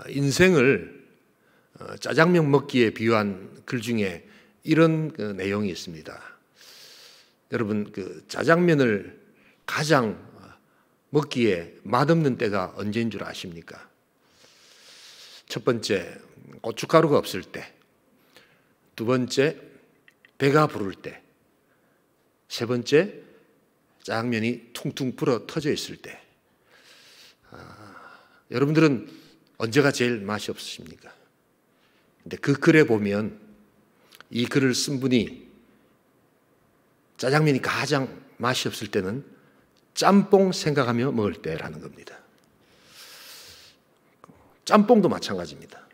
인생을 짜장면 먹기에 비유한 글 중에 이런 내용이 있습니다. 여러분, 짜장면을 가장 먹기에 맛없는 때가 언제인 줄 아십니까? 첫 번째, 고춧가루가 없을 때. 두 번째, 배가 부를 때. 세 번째, 짜장면이 퉁퉁 불어 터져 있을 때. 여러분들은 언제가 제일 맛이 없으십니까? 근데 그 글에 보면 이 글을 쓴 분이 짜장면이 가장 맛이 없을 때는 짬뽕 생각하며 먹을 때라는 겁니다. 짬뽕도 마찬가지입니다.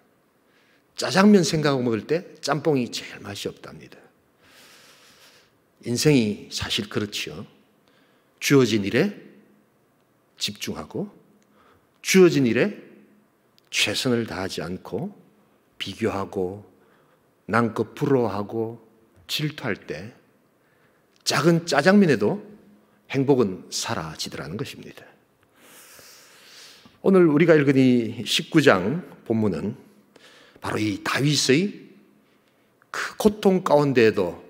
짜장면 생각하고 먹을 때 짬뽕이 제일 맛이 없답니다. 인생이 사실 그렇죠. 주어진 일에 집중하고 주어진 일에 최선을 다하지 않고 비교하고 남껏 부러워하고 질투할 때 작은 짜장면에도 행복은 사라지더라는 것입니다. 오늘 우리가 읽은 이 19장 본문은 바로 이 다윗의 그 고통 가운데에도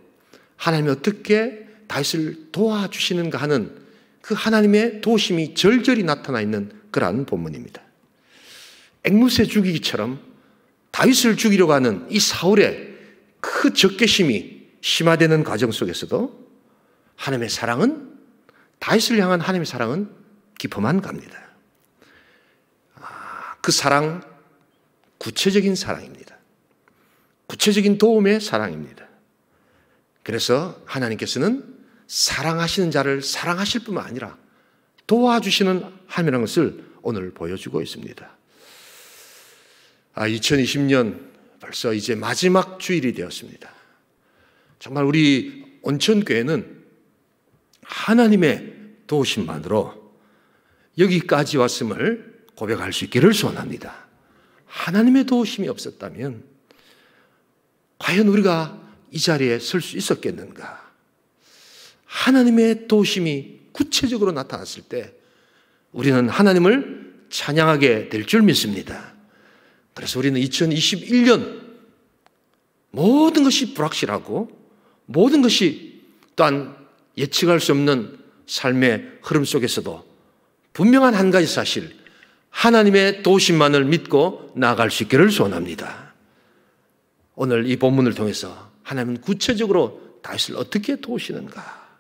하나님이 어떻게 다윗을 도와주시는가 하는 그 하나님의 도우심이 절절히 나타나 있는 그러한 본문입니다. 앵무새 죽이기처럼 다윗을 죽이려고 하는 이 사울의 그 적개심이 심화되는 과정 속에서도 하나님의 사랑은, 다윗을 향한 하나님의 사랑은 깊어만 갑니다. 그 사랑, 구체적인 사랑입니다. 구체적인 도움의 사랑입니다. 그래서 하나님께서는 사랑하시는 자를 사랑하실 뿐만 아니라 도와주시는 하나님이라는 것을 오늘 보여주고 있습니다. 2020년 벌써 이제 마지막 주일이 되었습니다. 정말 우리 온천교회는 하나님의 도우심만으로 여기까지 왔음을 고백할 수 있기를 소원합니다. 하나님의 도우심이 없었다면 과연 우리가 이 자리에 설 수 있었겠는가? 하나님의 도우심이 구체적으로 나타났을 때 우리는 하나님을 찬양하게 될 줄 믿습니다. 그래서 우리는 2021년 모든 것이 불확실하고 모든 것이 또한 예측할 수 없는 삶의 흐름 속에서도 분명한 한 가지 사실, 하나님의 도우심만을 믿고 나아갈 수 있기를 소원합니다. 오늘 이 본문을 통해서 하나님은 구체적으로 다윗을 어떻게 도우시는가,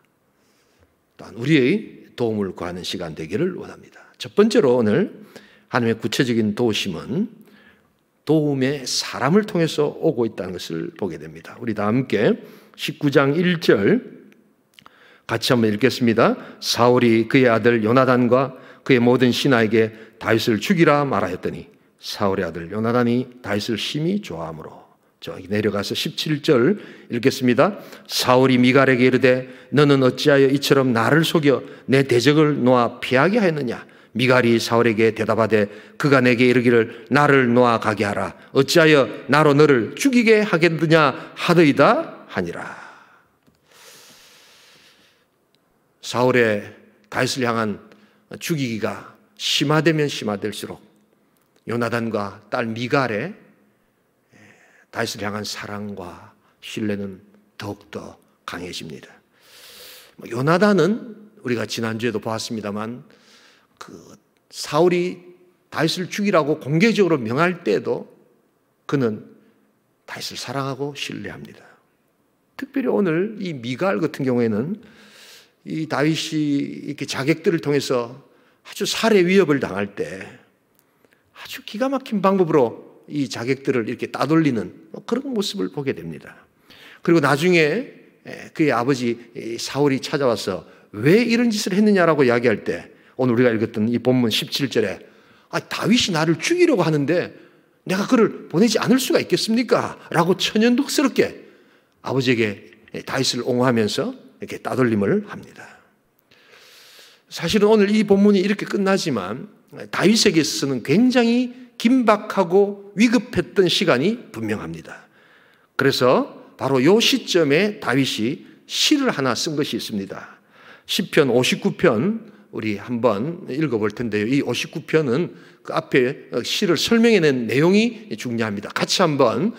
또한 우리의 도움을 구하는 시간 되기를 원합니다. 첫 번째로 오늘 하나님의 구체적인 도우심은 도움의 사람을 통해서 오고 있다는 것을 보게 됩니다. 우리 다 함께 19장 1절 같이 한번 읽겠습니다. 사울이 그의 아들 요나단과 그의 모든 신하에게 다윗을 죽이라 말하였더니 사울의 아들 요나단이 다윗을 심히 좋아하므로. 저기 내려가서 17절 읽겠습니다. 사울이 미갈에게 이르되 너는 어찌하여 이처럼 나를 속여 내 대적을 놓아 피하게 하였느냐. 미갈이 사울에게 대답하되 그가 내게 이르기를 나를 놓아 가게 하라. 어찌하여 나로 너를 죽이게 하겠느냐 하더이다 하니라. 사울의 다윗을 향한 죽이기가 심화되면 심화될수록 요나단과 딸 미갈의 다윗을 향한 사랑과 신뢰는 더욱더 강해집니다. 요나단은 우리가 지난주에도 보았습니다만 그 사울이 다윗을 죽이라고 공개적으로 명할 때에도 그는 다윗을 사랑하고 신뢰합니다. 특별히 오늘 이 미갈 같은 경우에는 이 다윗이 이렇게 자객들을 통해서 아주 살해 위협을 당할 때 아주 기가 막힌 방법으로 이 자객들을 이렇게 따돌리는 그런 모습을 보게 됩니다. 그리고 나중에 그의 아버지 사울이 찾아와서 왜 이런 짓을 했느냐라고 이야기할 때 오늘 우리가 읽었던 이 본문 17절에 다윗이 나를 죽이려고 하는데 내가 그를 보내지 않을 수가 있겠습니까? 라고 천연덕스럽게 아버지에게 다윗을 옹호하면서 이렇게 따돌림을 합니다. 사실은 오늘 이 본문이 이렇게 끝나지만 다윗에게 있어서는 굉장히 긴박하고 위급했던 시간이 분명합니다. 그래서 바로 이 시점에 다윗이 시를 하나 쓴 것이 있습니다. 시편 59편 우리 한번 읽어볼 텐데요. 이 59편은 그 앞에 시를 설명해낸 내용이 중요합니다. 같이 한번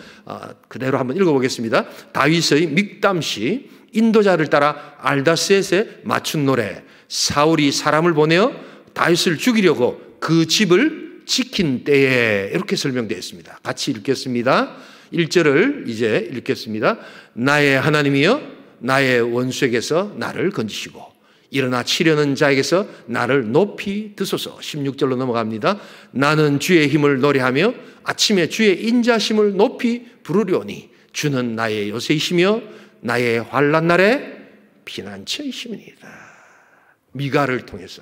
그대로 한번 읽어보겠습니다. 다윗의 믹담시, 인도자를 따라 알다셋에 맞춘 노래. 사울이 사람을 보내어 다윗을 죽이려고 그 집을 지킨 때에, 이렇게 설명되어 있습니다. 같이 읽겠습니다. 1절을 이제 읽겠습니다. 나의 하나님이여, 나의 원수에게서 나를 건지시고 일어나 치려는 자에게서 나를 높이 드소서. 16절로 넘어갑니다. 나는 주의 힘을 노래하며 아침에 주의 인자심을 높이 부르려니 주는 나의 요새이시며 나의 환난 날에 피난처이심이니이다. 미가를 통해서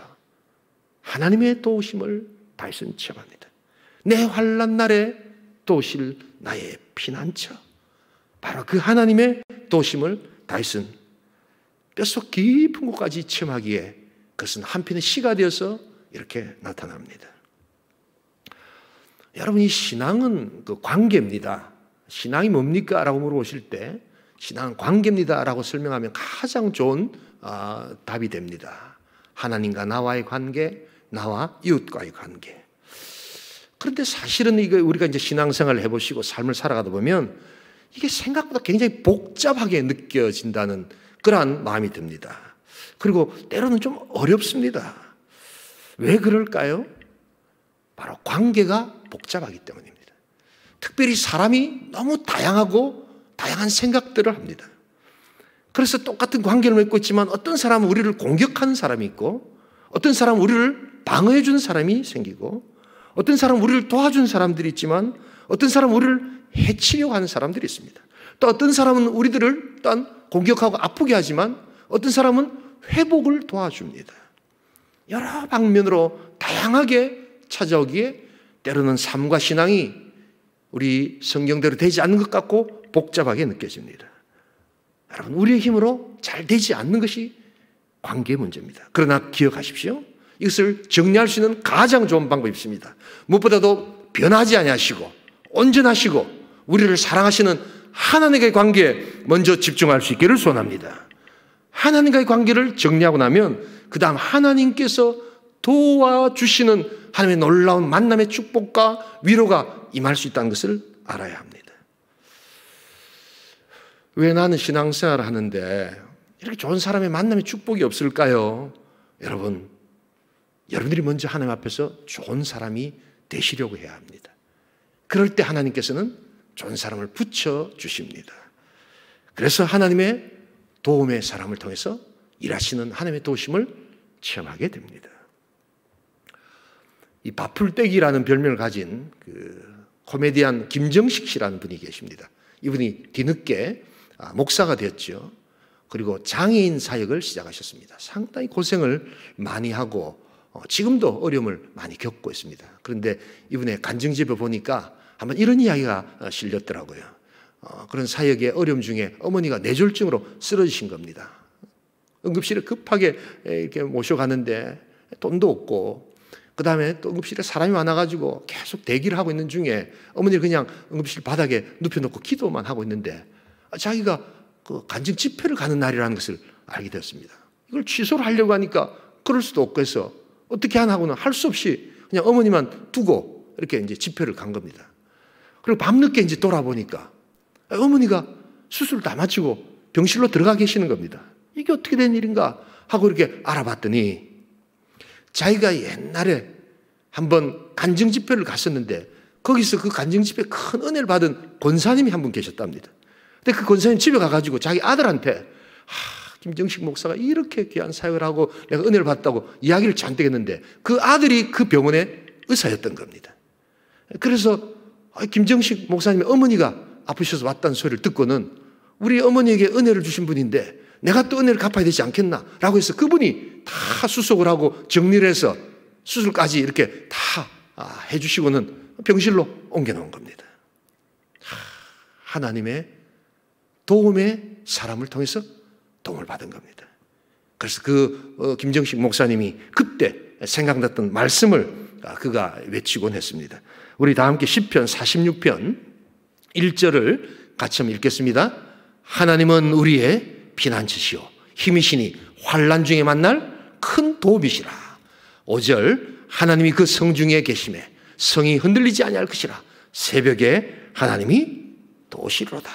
하나님의 도우심을 다윗은 체험합니다. 내 환난 날에 도우실 나의 피난처, 바로 그 하나님의 도우심을 다윗은 뼛속 깊은 곳까지 체험하기에 그것은 한편의 시가 되어서 이렇게 나타납니다. 여러분, 이 신앙은 그 관계입니다. 신앙이 뭡니까? 라고 물어보실 때 신앙은 관계입니다 라고 설명하면 가장 좋은 답이 됩니다. 하나님과 나와의 관계, 나와 이웃과의 관계. 그런데 사실은 이거 우리가 이제 신앙생활을 해보시고 삶을 살아가다 보면 이게 생각보다 굉장히 복잡하게 느껴진다는 그러한 마음이 듭니다. 그리고 때로는 좀 어렵습니다. 왜 그럴까요? 바로 관계가 복잡하기 때문입니다. 특별히 사람이 너무 다양하고 다양한 생각들을 합니다. 그래서 똑같은 관계를 맺고 있지만 어떤 사람은 우리를 공격하는 사람이 있고, 어떤 사람은 우리를 방어해 주는 사람이 생기고, 어떤 사람은 우리를 도와주는 사람들이 있지만 어떤 사람은 우리를 해치려고 하는 사람들이 있습니다. 또 어떤 사람은 우리들을 또한 공격하고 아프게 하지만 어떤 사람은 회복을 도와줍니다. 여러 방면으로 다양하게 찾아오기에 때로는 삶과 신앙이 우리 성경대로 되지 않는 것 같고 복잡하게 느껴집니다. 여러분, 우리의 힘으로 잘 되지 않는 것이 관계의 문제입니다. 그러나 기억하십시오. 이것을 정리할 수 있는 가장 좋은 방법이 있습니다. 무엇보다도 변하지 아니하시고 온전하시고 우리를 사랑하시는 하나님과의 관계에 먼저 집중할 수 있기를 소원합니다. 하나님과의 관계를 정리하고 나면 그 다음 하나님께서 도와주시는 하나님의 놀라운 만남의 축복과 위로가 임할 수 있다는 것을 알아야 합니다. 왜 나는 신앙생활을 하는데 이렇게 좋은 사람의 만남의 축복이 없을까요? 여러분들이 먼저 하나님 앞에서 좋은 사람이 되시려고 해야 합니다. 그럴 때 하나님께서는 좋은 사람을 붙여주십니다. 그래서 하나님의 도움의 사람을 통해서 일하시는 하나님의 도우심을 체험하게 됩니다. 이 바풀떼기라는 별명을 가진 그 코미디언 김정식 씨라는 분이 계십니다. 이분이 뒤늦게 목사가 되었죠. 그리고 장애인 사역을 시작하셨습니다. 상당히 고생을 많이 하고 지금도 어려움을 많이 겪고 있습니다. 그런데 이분의 간증집을 보니까 한번 이런 이야기가 실렸더라고요. 그런 사역의 어려움 중에 어머니가 뇌졸중으로 쓰러지신 겁니다. 응급실에 급하게 이렇게 모셔가는데 돈도 없고, 그 다음에 또 응급실에 사람이 많아가지고 계속 대기를 하고 있는 중에 어머니를 그냥 응급실 바닥에 눕혀놓고 기도만 하고 있는데 자기가 그 간증 집회를 가는 날이라는 것을 알게 되었습니다. 이걸 취소를 하려고 하니까 그럴 수도 없고 해서 어떻게 하나 하고는 할 수 없이 그냥 어머니만 두고 이렇게 이제 집회를 간 겁니다. 그리고 밤늦게 이제 돌아보니까 어머니가 수술을 다 마치고 병실로 들어가 계시는 겁니다. 이게 어떻게 된 일인가 하고 이렇게 알아봤더니 자기가 옛날에 한번 간증 집회를 갔었는데 거기서 그 간증 집회에 큰 은혜를 받은 권사님이 한 분 계셨답니다. 근데 그 권사님 집에 가가지고 자기 아들한테 김정식 목사가 이렇게 귀한 사역을 하고 내가 은혜를 받았다고 이야기를 잔뜩 했는데 그 아들이 그 병원의 의사였던 겁니다. 그래서 김정식 목사님의 어머니가 아프셔서 왔다는 소리를 듣고는 우리 어머니에게 은혜를 주신 분인데 내가 또 은혜를 갚아야 되지 않겠나 라고 해서 그분이 다 수속을 하고 정리를 해서 수술까지 이렇게 다 해주시고는 병실로 옮겨놓은 겁니다. 하나님의 도움의 사람을 통해서 도움을 받은 겁니다. 그래서 그 김정식 목사님이 그때 생각났던 말씀을 그가 외치곤 했습니다. 우리 다 함께 시편 46편 1절을 같이 한번 읽겠습니다. 하나님은 우리의 피난처시요 힘이시니 환난 중에 만날 큰 도움이시라. 5절 하나님이 그 성중에 계심에 성이 흔들리지 아니할 것이라. 새벽에 하나님이 도우시리로다.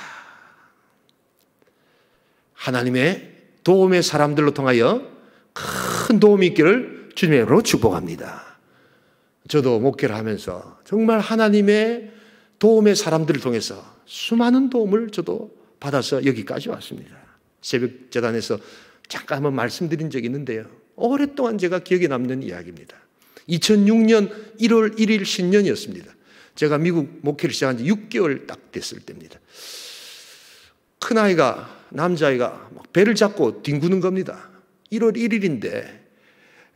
하나님의 도움의 사람들로 통하여 큰 도움이 있기를 주님의 이름으로 축복합니다. 저도 목회를 하면서 정말 하나님의 도움의 사람들을 통해서 수많은 도움을 저도 받아서 여기까지 왔습니다. 새벽 재단에서 잠깐 한번 말씀드린 적이 있는데요. 오랫동안 제가 기억에 남는 이야기입니다. 2006년 1월 1일 신년이었습니다. 제가 미국 목회를 시작한 지 6개월 딱 됐을 때입니다. 큰아이가, 남자아이가 막 배를 잡고 뒹구는 겁니다. 1월 1일인데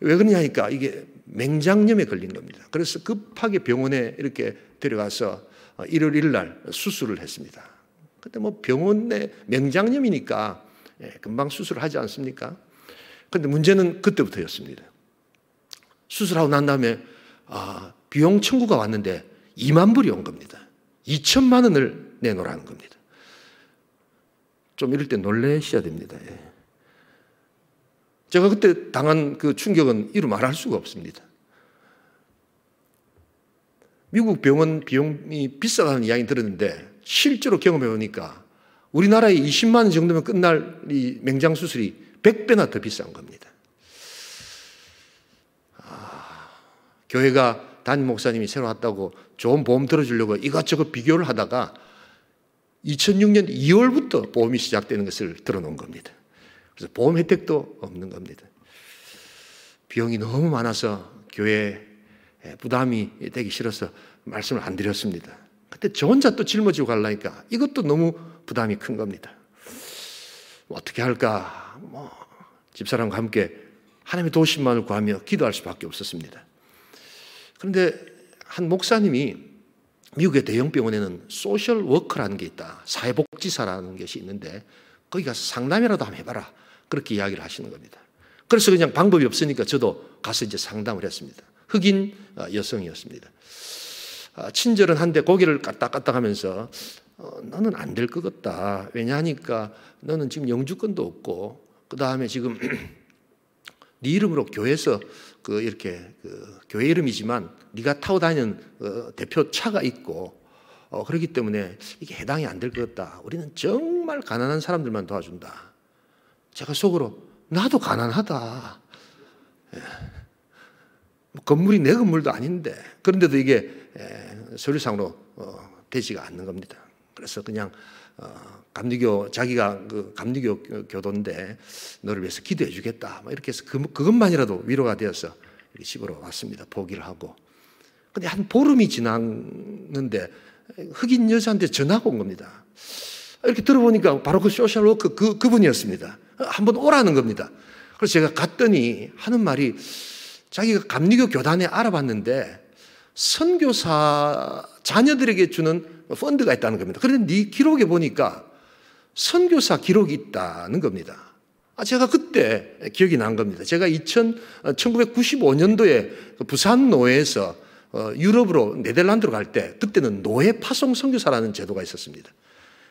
왜 그러냐니까 이게 맹장염에 걸린 겁니다. 그래서 급하게 병원에 이렇게 데려가서 1월 1일 날 수술을 했습니다. 근데 뭐 병원에 맹장염이니까 금방 수술을 하지 않습니까? 근데 문제는 그때부터였습니다. 수술하고 난 다음에 비용 청구가 왔는데 2만 불이 온 겁니다. 2천만 원을 내놓으라는 겁니다. 좀 이럴 때 놀라셔야 됩니다. 제가 그때 당한 그 충격은 이루 말할 수가 없습니다. 미국 병원 비용이 비싸다는 이야기 들었는데 실제로 경험해 보니까 우리나라에 20만 원 정도면 끝날 이 맹장 수술이 100배나 더 비싼 겁니다. 교회가 담임 목사님이 새로 왔다고 좋은 보험 들어주려고 이것저것 비교를 하다가 2006년 2월부터 보험이 시작되는 것을 들어놓은 겁니다. 그래서 보험 혜택도 없는 겁니다. 비용이 너무 많아서 교회에 부담이 되기 싫어서 말씀을 안 드렸습니다. 그때 저 혼자 또 짊어지고 가려니까 이것도 너무 부담이 큰 겁니다. 어떻게 할까? 집사람과 함께 하나님의 도우심만을 구하며 기도할 수밖에 없었습니다. 그런데 한 목사님이 미국의 대형 병원에는 소셜 워커라는 게 있다. 사회복지사라는 것이 있는데 거기 가서 상담이라도 한번 해봐라. 그렇게 이야기를 하시는 겁니다. 그래서 그냥 방법이 없으니까 저도 가서 이제 상담을 했습니다. 흑인 여성이었습니다. 친절은 한데 고개를 까딱까딱 하면서 너는 안 될 것 같다. 왜냐하니까 너는 지금 영주권도 없고 그 다음에 지금 네 이름으로 교회에서 이렇게 교회 이름이지만 네가 타고 다니는 대표 차가 있고 그렇기 때문에 이게 해당이 안 될 것 같다. 우리는 정말 가난한 사람들만 도와준다. 제가 속으로 나도 가난하다. 건물이 내 건물도 아닌데 그런데도 이게 서류상으로 되지가 않는 겁니다. 그래서 그냥 감리교 자기가 감리교 교도인데 너를 위해서 기도해 주겠다. 이렇게 해서 그것만이라도 위로가 되어서 이렇게 집으로 왔습니다. 포기를 하고. 근데 한 보름이 지났는데 흑인 여자한테 전화가 온 겁니다. 이렇게 들어보니까 바로 그 소셜워커 그분이었습니다. 한번 오라는 겁니다. 그래서 제가 갔더니 하는 말이 자기가 감리교 교단에 알아봤는데 선교사 자녀들에게 주는 펀드가 있다는 겁니다. 그런데 네 기록에 보니까 선교사 기록이 있다는 겁니다. 제가 그때 기억이 난 겁니다. 제가 1995년도에 부산 노회에서 유럽으로 네덜란드로 갈 때 그때는 노예 파송 선교사라는 제도가 있었습니다.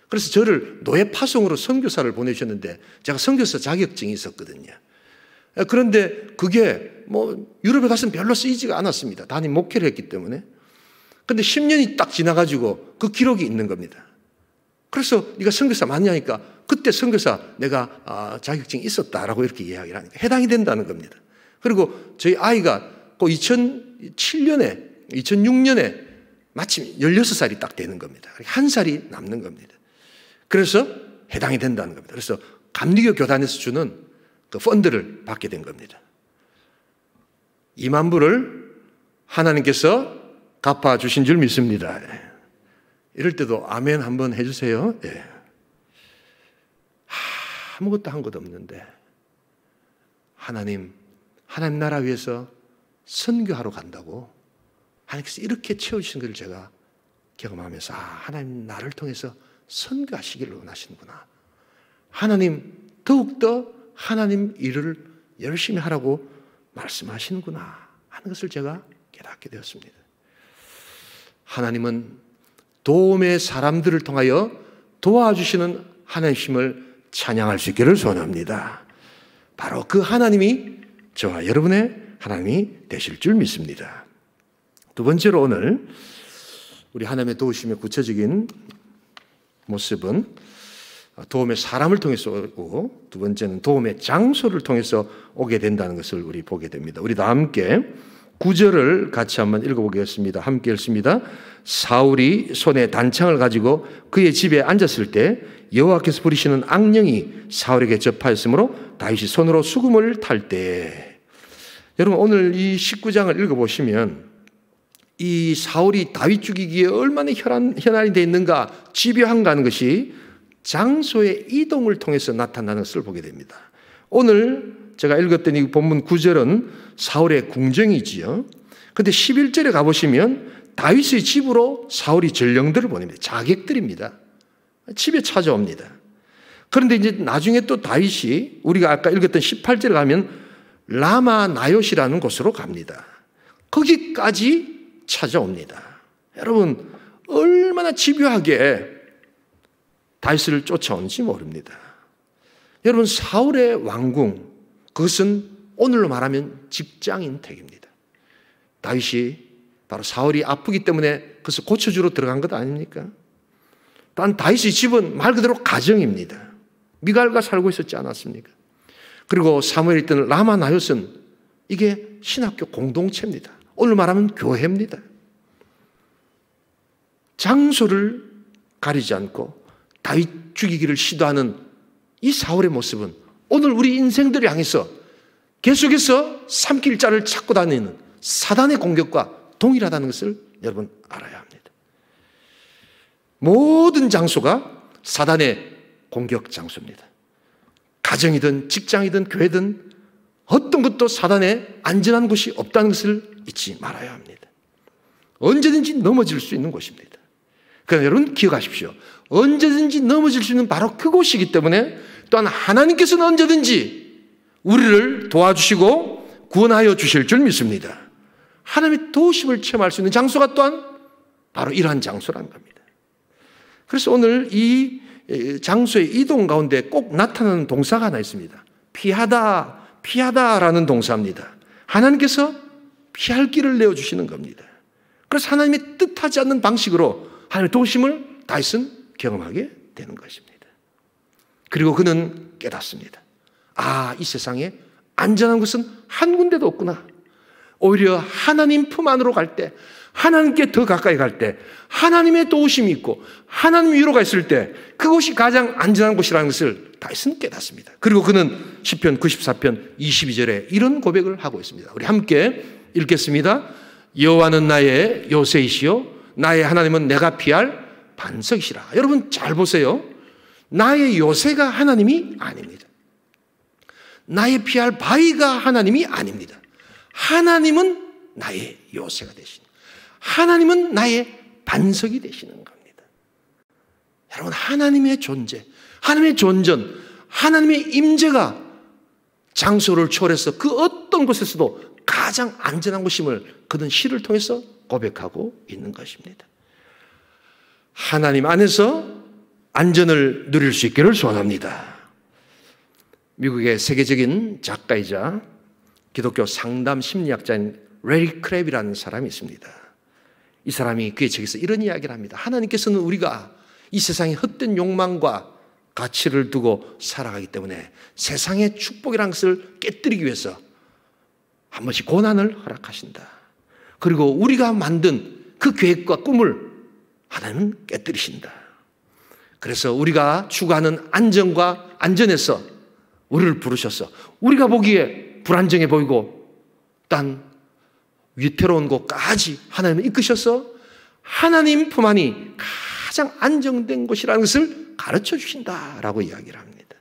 그래서 저를 노예 파송으로 선교사를 보내주셨는데 제가 선교사 자격증이 있었거든요. 그런데 그게 유럽에 가서는 별로 쓰이지가 않았습니다. 단임 목회를 했기 때문에. 그런데 10년이 딱 지나가지고 그 기록이 있는 겁니다. 그래서 네가 선교사 맞냐니까 그때 선교사 내가 자격증이 있었다라고 이렇게 이야기를 하니까 해당이 된다는 겁니다. 그리고 저희 아이가 그 2006년에 마침 16살이 딱 되는 겁니다. 한 살이 남는 겁니다. 그래서 해당이 된다는 겁니다. 그래서 감리교 교단에서 주는 그 펀드를 받게 된 겁니다. 2만 불을 하나님께서 갚아주신 줄 믿습니다. 이럴 때도 아멘 한번 해주세요. 네. 아무것도 한 것 없는데 하나님 나라 위해서 선교하러 간다고 하나님께서 이렇게 채워주신 것을 제가 경험하면서 하나님 나를 통해서 선교하시기를 원하시는구나. 하나님 더욱더 하나님 일을 열심히 하라고 말씀하시는구나 하는 것을 제가 깨닫게 되었습니다. 하나님은 도움의 사람들을 통하여 도와주시는 하나님심을 찬양할 수 있기를 소원합니다. 바로 그 하나님이 저와 여러분의 하나님이 되실 줄 믿습니다. 두 번째로 오늘 우리 하나님의 도우심의 구체적인 모습은 도움의 사람을 통해서 오고, 두 번째는 도움의 장소를 통해서 오게 된다는 것을 우리 보게 됩니다. 우리 다 함께 9절을 같이 한번 읽어보겠습니다. 함께 읽습니다. 사울이 손에 단창을 가지고 그의 집에 앉았을 때 여호와께서 부리시는 악령이 사울에게 접하였으므로 다윗이 손으로 수금을 탈 때. 여러분, 오늘 이 19장을 읽어보시면 이 사울이 다윗 죽이기에 얼마나 현안이 되어 있는가, 집요한가 하는 것이 장소의 이동을 통해서 나타나는 것을 보게 됩니다. 오늘 제가 읽었던 이 본문 9절은 사울의 궁정이지요. 그런데 11절에 가보시면 다윗의 집으로 사울이 전령들을 보냅니다. 자객들입니다. 집에 찾아옵니다. 그런데 이제 나중에 또 다윗이 우리가 아까 읽었던 18절에 가면 라마 나요시라는 곳으로 갑니다. 거기까지 찾아옵니다. 여러분, 얼마나 집요하게 다윗을 쫓아온지 모릅니다. 여러분, 사울의 왕궁, 그것은 오늘로 말하면 직장인 댁입니다. 다윗이 바로 사울이 아프기 때문에 그것을 고쳐주러 들어간 것 아닙니까? 또한 다윗의 집은 말 그대로 가정입니다. 미갈과 살고 있었지 않았습니까? 그리고 사무엘에 있던 라마 나요스는 이게 신학교 공동체입니다. 오늘 말하면 교회입니다. 장소를 가리지 않고 다윗 죽이기를 시도하는 이 사울의 모습은 오늘 우리 인생들을 향해서 계속해서 삼킬 자를 찾고 다니는 사단의 공격과 동일하다는 것을 여러분 알아야 합니다. 모든 장소가 사단의 공격 장소입니다. 가정이든 직장이든 교회든 어떤 것도 사단의 안전한 곳이 없다는 것을 잊지 말아야 합니다. 언제든지 넘어질 수 있는 곳입니다. 그러나 여러분 기억하십시오. 언제든지 넘어질 수 있는 바로 그곳이기 때문에 또한 하나님께서는 언제든지 우리를 도와주시고 구원하여 주실 줄 믿습니다. 하나님의 도우심을 체험할 수 있는 장소가 또한 바로 이러한 장소라는 겁니다. 그래서 오늘 이 장소의 이동 가운데 꼭 나타나는 동사가 하나 있습니다. 피하다, 피하다라는 동사입니다. 하나님께서 피할 길을 내어주시는 겁니다. 그래서 하나님의 뜻하지 않는 방식으로 하나님의 도우심을 다윗은 경험하게 되는 것입니다. 그리고 그는 깨닫습니다. 아, 이 세상에 안전한 곳은 한 군데도 없구나. 오히려 하나님 품 안으로 갈 때, 하나님께 더 가까이 갈 때, 하나님의 도우심이 있고 하나님 위로가 있을 때 그곳이 가장 안전한 곳이라는 것을 다윗은 깨닫습니다. 그리고 그는 시편 94편 22절에 이런 고백을 하고 있습니다. 우리 함께 읽겠습니다. 여호와는 나의 요새이시요 나의 하나님은 내가 피할 반석이시라. 여러분 잘 보세요. 나의 요새가 하나님이 아닙니다. 나의 피할 바위가 하나님이 아닙니다. 하나님은 나의 요새가 되시는, 하나님은 나의 반석이 되시는 겁니다. 여러분, 하나님의 존재, 하나님의 존전, 하나님의 임재가 장소를 초월해서 그 어떤 곳에서도 가장 안전한 곳임을 그는 시를 통해서 고백하고 있는 것입니다. 하나님 안에서 안전을 누릴 수 있기를 소원합니다. 미국의 세계적인 작가이자 기독교 상담 심리학자인 레리 크랩이라는 사람이 있습니다. 이 사람이 그의 책에서 이런 이야기를 합니다. 하나님께서는 우리가 이 세상의 헛된 욕망과 가치를 두고 살아가기 때문에 세상의 축복이라는 것을 깨뜨리기 위해서 한 번씩 고난을 허락하신다. 그리고 우리가 만든 그 계획과 꿈을 하나님은 깨뜨리신다. 그래서 우리가 추구하는 안정과 안전에서 우리를 부르셔서 우리가 보기에 불안정해 보이고 딴 위태로운 곳까지 하나님을 이끄셔서 하나님 품 안이 가장 안정된 곳이라는 것을 가르쳐 주신다라고 이야기를 합니다.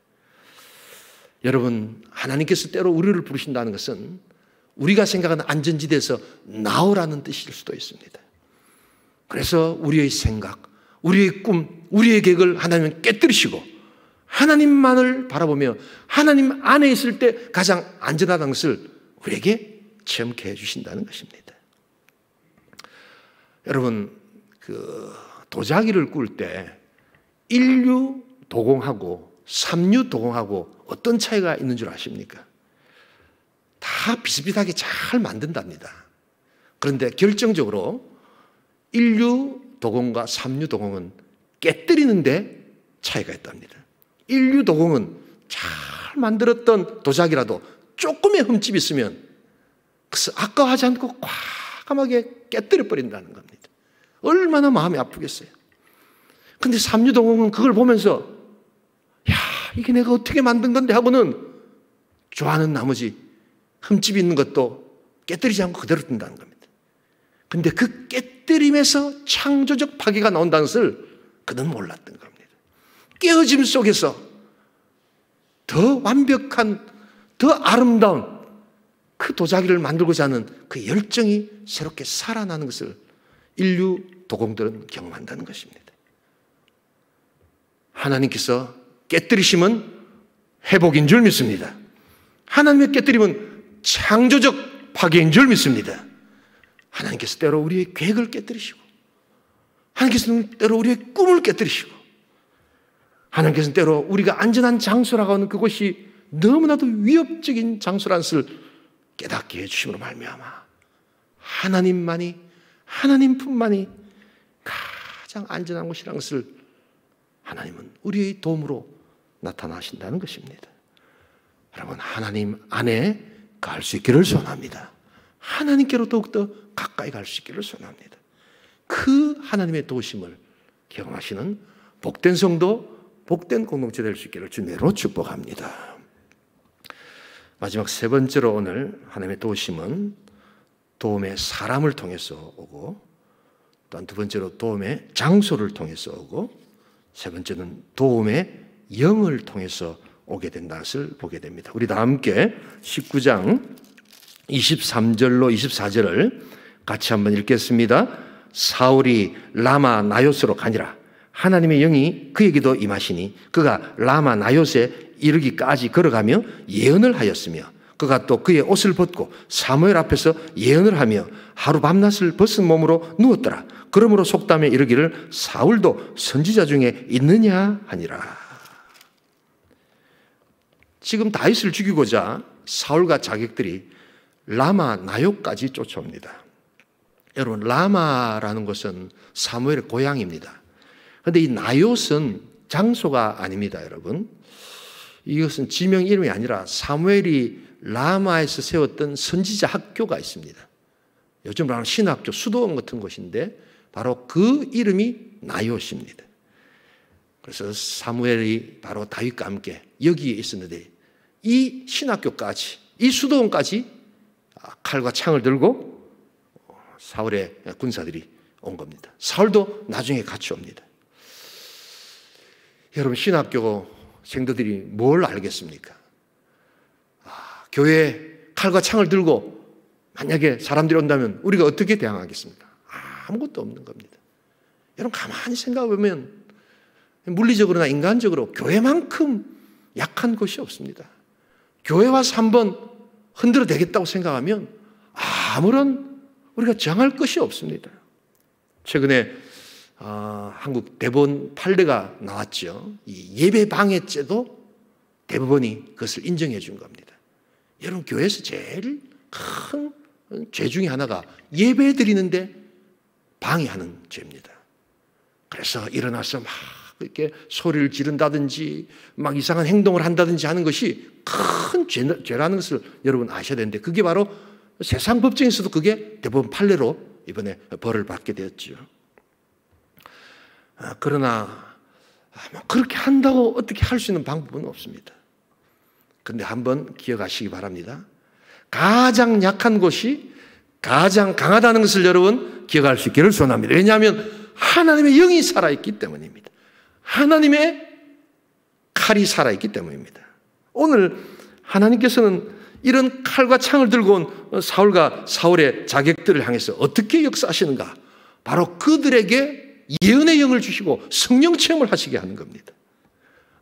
여러분, 하나님께서 때로 우리를 부르신다는 것은 우리가 생각하는 안전지대에서 나오라는 뜻일 수도 있습니다. 그래서 우리의 생각, 우리의 꿈, 우리의 계획을 하나님은 깨뜨리시고 하나님만을 바라보며 하나님 안에 있을 때 가장 안전하다는 것을 우리에게 체험케 해주신다는 것입니다. 여러분, 도자기를 꿀 때 1류 도공하고 3류 도공하고 어떤 차이가 있는 줄 아십니까? 다 비슷비슷하게 잘 만든답니다. 그런데 결정적으로 인류도공과 삼류도공은 깨뜨리는데 차이가 있답니다. 인류도공은 잘 만들었던 도자기라도 조금의 흠집이 있으면 그래서 아까워하지 않고 과감하게 깨뜨려 버린다는 겁니다. 얼마나 마음이 아프겠어요. 근데 삼류도공은 그걸 보면서 야, 이게 내가 어떻게 만든 건데 하고는 좋아하는 나머지 흠집이 있는 것도 깨뜨리지 않고 그대로 둔다는 겁니다. 근데 그 깨뜨림에서 창조적 파괴가 나온다는 것을 그는 몰랐던 겁니다. 깨어짐 속에서 더 완벽한, 더 아름다운 그 도자기를 만들고자 하는 그 열정이 새롭게 살아나는 것을 인류 도공들은 경험한다는 것입니다. 하나님께서 깨뜨리심은 회복인 줄 믿습니다. 하나님의 깨뜨림은 창조적 파괴인 줄 믿습니다. 하나님께서 때로 우리의 계획을 깨뜨리시고, 하나님께서는 때로 우리의 꿈을 깨뜨리시고, 하나님께서는 때로 우리가 안전한 장소라고 하는 그곳이 너무나도 위협적인 장소라는 것을 깨닫게 해주심으로 말미암아 하나님만이, 하나님뿐만이 가장 안전한 곳이라는 것을 하나님은 우리의 도움으로 나타나신다는 것입니다. 여러분, 하나님 안에 갈 수 있기를 소원합니다. 하나님께로 더욱더 가까이 갈 수 있기를 소원합니다. 그 하나님의 도우심을 경험하시는 복된 성도, 복된 공동체 될 수 있기를 주님으로 축복합니다. 마지막 세 번째로 오늘 하나님의 도우심은 도움의 사람을 통해서 오고, 또한 두 번째로 도움의 장소를 통해서 오고, 세 번째는 도움의 영을 통해서 오게 된다는 것을 보게 됩니다. 우리 다 함께 19장 23절로 24절을 같이 한번 읽겠습니다. 사울이 라마 나요스로 가니라. 하나님의 영이 그에게도 임하시니 그가 라마 나요스에 이르기까지 걸어가며 예언을 하였으며, 그가 또 그의 옷을 벗고 사무엘 앞에서 예언을 하며 하루 밤낮을 벗은 몸으로 누웠더라. 그러므로 속담에 이르기를 사울도 선지자 중에 있느냐 하니라. 지금 다윗을 죽이고자 사울과 자객들이 라마 나요까지 쫓아옵니다. 여러분, 라마라는 것은 사무엘의 고향입니다. 그런데 이 나요스는 장소가 아닙니다, 여러분. 이것은 지명 이름이 아니라 사무엘이 라마에서 세웠던 선지자 학교가 있습니다. 요즘 말하는 신학교, 수도원 같은 곳인데 바로 그 이름이 나요스입니다. 그래서 사무엘이 바로 다윗과 함께 여기에 있었는데 이 신학교까지, 이 수도원까지 칼과 창을 들고 사울의 군사들이 온 겁니다. 사울도 나중에 같이 옵니다. 여러분, 신학교 생도들이 뭘 알겠습니까? 교회에 칼과 창을 들고 만약에 사람들이 온다면 우리가 어떻게 대항하겠습니까? 아무것도 없는 겁니다. 여러분, 가만히 생각해 보면 물리적으로나 인간적으로 교회만큼 약한 곳이 없습니다. 교회 와서 한번 흔들어 대겠다고 생각하면 아무런 우리가 저항할 것이 없습니다. 최근에 한국 대법원 판례가 나왔죠. 이 예배 방해죄도 대법원이 그것을 인정해 준 겁니다. 여러분, 교회에서 제일 큰 죄 중에 하나가 예배 드리는데 방해하는 죄입니다. 그래서 일어나서 막 이렇게 소리를 지른다든지 막 이상한 행동을 한다든지 하는 것이 큰 죄라는 것을 여러분 아셔야 되는데, 그게 바로 세상 법정에서도 그게 대법원 판례로 이번에 벌을 받게 되었죠. 그러나 그렇게 한다고 어떻게 할 수 있는 방법은 없습니다. 그런데 한번 기억하시기 바랍니다. 가장 약한 곳이 가장 강하다는 것을 여러분 기억할 수 있기를 소원합니다. 왜냐하면 하나님의 영이 살아있기 때문입니다. 하나님의 칼이 살아있기 때문입니다. 오늘 하나님께서는 이런 칼과 창을 들고 온 사울과 사울의 자객들을 향해서 어떻게 역사하시는가? 바로 그들에게 예언의 영을 주시고 성령 체험을 하시게 하는 겁니다.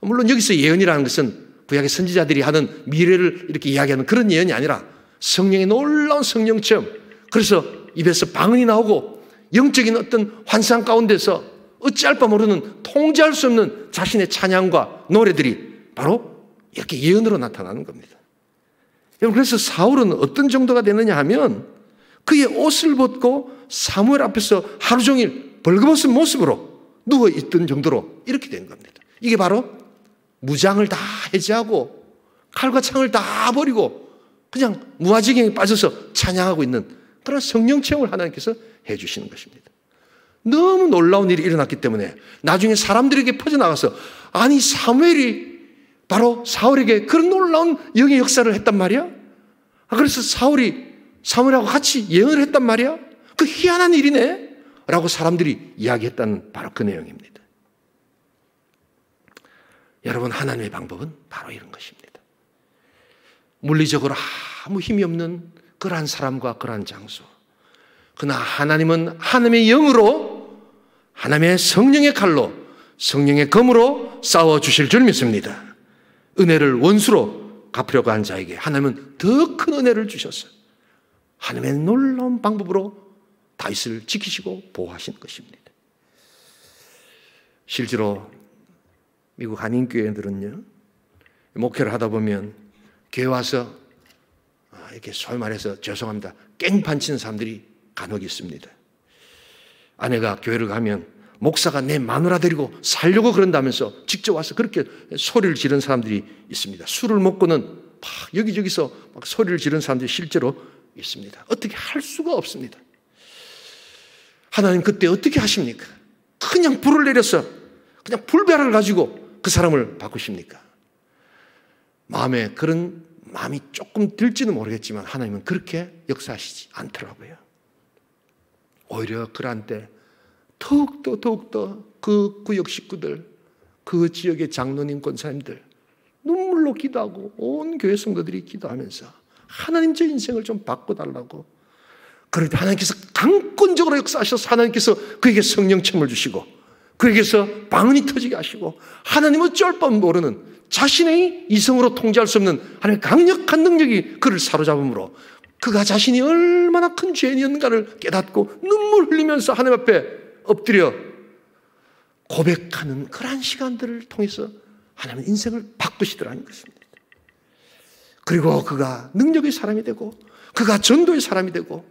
물론 여기서 예언이라는 것은 구약의 선지자들이 하는 미래를 이렇게 이야기하는 그런 예언이 아니라 성령의 놀라운 성령 체험, 그래서 입에서 방언이 나오고 영적인 어떤 환상 가운데서 어찌할 바 모르는 통제할 수 없는 자신의 찬양과 노래들이 바로 이렇게 예언으로 나타나는 겁니다. 여러분, 그래서 사울은 어떤 정도가 되느냐 하면 그의 옷을 벗고 사무엘 앞에서 하루 종일 벌거벗은 모습으로 누워있던 정도로 이렇게 된 겁니다. 이게 바로 무장을 다 해제하고 칼과 창을 다 버리고 그냥 무아지경에 빠져서 찬양하고 있는 그런 성령 체험을 하나님께서 해주시는 것입니다. 너무 놀라운 일이 일어났기 때문에 나중에 사람들에게 퍼져나가서 아니 사무엘이 바로 사울에게 그런 놀라운 영의 역사를 했단 말이야? 그래서 사울이 사무엘하고 같이 예언을 했단 말이야? 그 희한한 일이네? 라고 사람들이 이야기했다는 바로 그 내용입니다. 여러분, 하나님의 방법은 바로 이런 것입니다. 물리적으로 아무 힘이 없는 그러한 사람과 그러한 장소, 그러나 하나님은 하나님의 영으로 하나님의 성령의 칼로 성령의 검으로 싸워주실 줄 믿습니다. 은혜를 원수로 갚으려고 한 자에게 하나님은 더 큰 은혜를 주셔서 하나님의 놀라운 방법으로 다윗을 지키시고 보호하시는 것입니다. 실제로 미국 한인교회들은요, 목회를 하다 보면 교회 와서 이렇게 소위 말해서 죄송합니다, 깽판 치는 사람들이 간혹 있습니다. 아내가 교회를 가면 목사가 내 마누라 데리고 살려고 그런다면서 직접 와서 그렇게 소리를 지르는 사람들이 있습니다. 술을 먹고는 막 여기저기서 막 소리를 지르는 사람들이 실제로 있습니다. 어떻게 할 수가 없습니다. 하나님 그때 어떻게 하십니까? 그냥 불을 내려서 그냥 불벼락을 가지고 그 사람을 바꾸십니까? 마음에 그런 마음이 조금 들지는 모르겠지만 하나님은 그렇게 역사하시지 않더라고요. 오히려 그러한 때 더욱더 그 구역 식구들, 그 지역의 장로님, 권사님들 눈물로 기도하고 온 교회 성도들이 기도하면서 하나님 제 인생을 좀 바꿔달라고, 그럴 때 하나님께서 강권적으로 역사하셔서 하나님께서 그에게 성령체험을 주시고 그에게서 방언이 터지게 하시고 하나님 어쩔 뻔 모르는 자신의 이성으로 통제할 수 없는 하나님의 강력한 능력이 그를 사로잡음으로 그가 자신이 얼마나 큰 죄인이었는가를 깨닫고 눈물 흘리면서 하나님 앞에 엎드려 고백하는 그러한 시간들을 통해서 하나님은 인생을 바꾸시더라는 것입니다. 그리고 그가 능력의 사람이 되고 그가 전도의 사람이 되고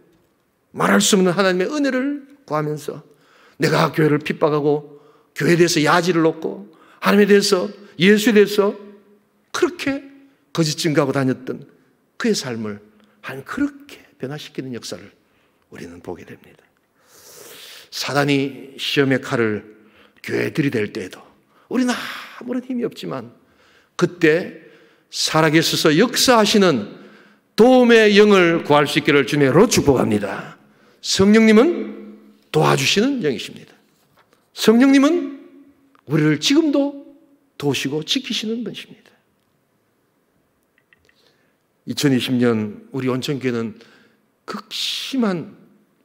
말할 수 없는 하나님의 은혜를 구하면서 내가 교회를 핍박하고 교회에 대해서 야지를 놓고 하나님에 대해서 예수에 대해서 그렇게 거짓 증거하고 다녔던 그의 삶을 하나님 그렇게 변화시키는 역사를 우리는 보게 됩니다. 사단이 시험의 칼을 교회에 들이댈 때에도 우리는 아무런 힘이 없지만 그때 살아계셔서 역사하시는 도움의 영을 구할 수 있기를 주님으로 축복합니다. 성령님은 도와주시는 영이십니다. 성령님은 우리를 지금도 도우시고 지키시는 분이십니다. 2020년 우리 온천교회는 극심한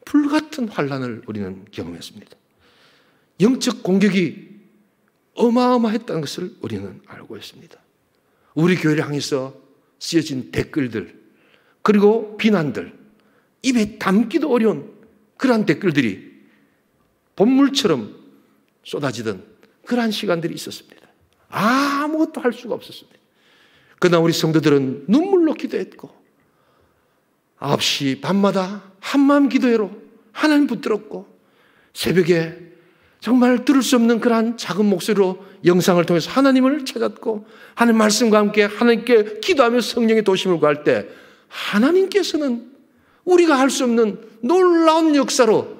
불같은 환란을 우리는 경험했습니다. 영적 공격이 어마어마했다는 것을 우리는 알고 있습니다. 우리 교회를 향해서 쓰여진 댓글들, 그리고 비난들, 입에 담기도 어려운 그러한 댓글들이 본물처럼 쏟아지던 그러한 시간들이 있었습니다. 아무것도 할 수가 없었습니다. 그러나 우리 성도들은 눈물로 기도했고 9시 밤마다 한마음 기도회로 하나님 붙들었고 새벽에 정말 들을 수 없는 그러한 작은 목소리로 영상을 통해서 하나님을 찾았고 하나님 말씀과 함께 하나님께 기도하며 성령의 도심을 구할 때 하나님께서는 우리가 할 수 없는 놀라운 역사로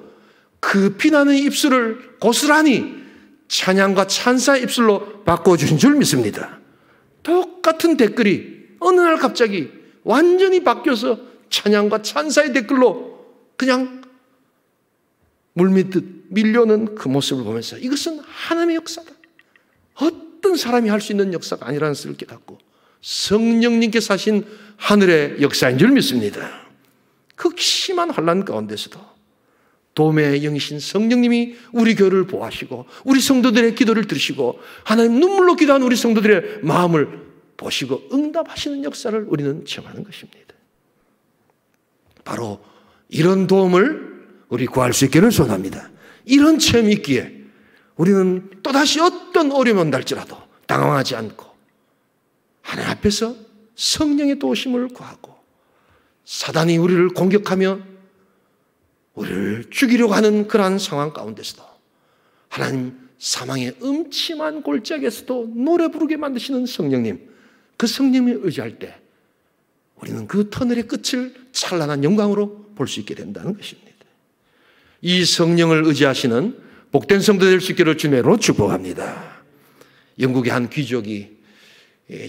그 비난의 입술을 고스란히 찬양과 찬사의 입술로 바꿔주신 줄 믿습니다. 똑같은 댓글이 어느 날 갑자기 완전히 바뀌어서 찬양과 찬사의 댓글로 그냥 물밀듯 밀려오는 그 모습을 보면서 이것은 하나님의 역사다. 어떤 사람이 할 수 있는 역사가 아니라는 것을 깨닫고 성령님께서 하신 하늘의 역사인 줄 믿습니다. 극심한 환난 가운데서도 도움의 영이신 성령님이 우리 교회를 보호하시고 우리 성도들의 기도를 들으시고 하나님 눈물로 기도하는 우리 성도들의 마음을 보시고 응답하시는 역사를 우리는 체험하는 것입니다. 바로 이런 도움을 우리 구할 수 있기를 소원합니다. 이런 체험이 있기에 우리는 또다시 어떤 어려움이 온달지라도 당황하지 않고 하나님 앞에서 성령의 도우심을 구하고 사단이 우리를 공격하며 우리를 죽이려고 하는 그러한 상황 가운데서도 하나님 사망의 음침한 골짜기에서도 노래 부르게 만드시는 성령님, 그 성령님을 의지할 때 우리는 그 터널의 끝을 찬란한 영광으로 볼 수 있게 된다는 것입니다. 이 성령을 의지하시는 복된 성도 될 수 있기를 주님으로 축복합니다. 영국의 한 귀족이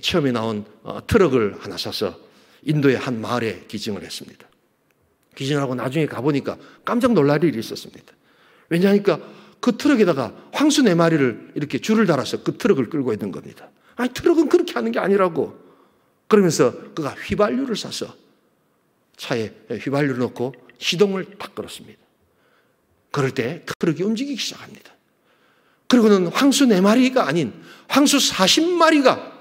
처음에 나온 트럭을 하나 사서 인도의 한 마을에 기증을 했습니다. 기증을 하고 나중에 가보니까 깜짝 놀랄 일이 있었습니다. 왜냐하니까 그 트럭에다가 황수 4마리를 이렇게 줄을 달아서 그 트럭을 끌고 있는 겁니다. 아니, 트럭은 그렇게 하는 게 아니라고. 그러면서 그가 휘발유를 사서 차에 휘발유를 넣고 시동을 딱 걸었습니다. 그럴 때 트럭이 움직이기 시작합니다. 그리고는 황수 4마리가 아닌 황수 40마리가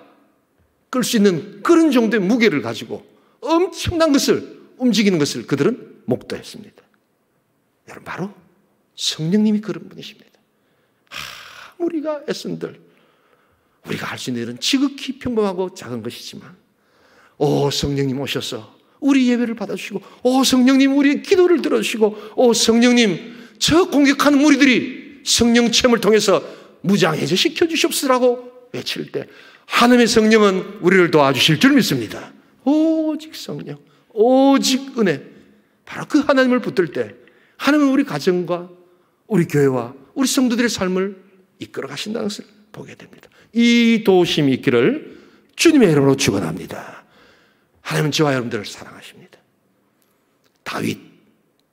끌 수 있는 그런 정도의 무게를 가지고 엄청난 것을 움직이는 것을 그들은 목도했습니다. 여러분, 바로 성령님이 그런 분이십니다. 우리가 애쓴들, 우리가 할 수 있는 일은 지극히 평범하고 작은 것이지만, 오 성령님 오셔서 우리 예배를 받아주시고, 오 성령님 우리의 기도를 들어주시고, 오 성령님 저 공격하는 무리들이 성령 체험을 통해서 무장해제 시켜주시옵소서라고 외칠 때 하나님의 성령은 우리를 도와주실 줄 믿습니다. 오직 성령, 오직 은혜, 바로 그 하나님을 붙들 때 하나님은 우리 가정과 우리 교회와 우리 성도들의 삶을 이끌어 가신다는 것을 보게 됩니다. 이 도심이 있기를 주님의 이름으로 축원합니다. 하나님은 저와 여러분들을 사랑하십니다. 다윗,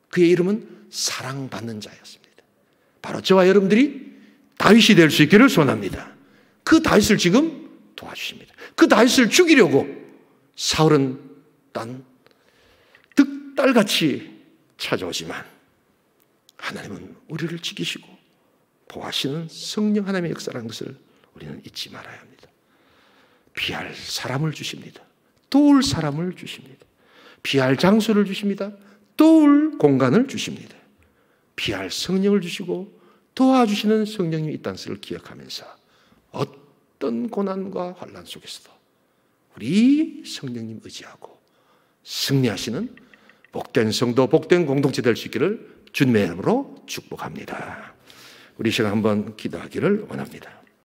그의 이름은 사랑받는 자였습니다. 바로 저와 여러분들이 다윗이 될 수 있기를 소원합니다. 그 다윗을 지금 도와주십니다. 그 다윗을 죽이려고 사울은 단 득달같이 찾아오지만 하나님은 우리를 지키시고 보호하시는 성령 하나님의 역사라는 것을 우리는 잊지 말아야 합니다. 피할 사람을 주십니다. 도울 사람을 주십니다. 피할 장소를 주십니다. 도울 공간을 주십니다. 피할 성령을 주시고 도와주시는 성령님이 있다는 것을 기억하면서 어떤 고난과 환난 속에서도 우리 성령님 의지하고 승리하시는 복된 성도, 복된 공동체 될 수 있기를 주님의 이름으로 축복합니다. 우리 시간 한번 기도하기를 원합니다.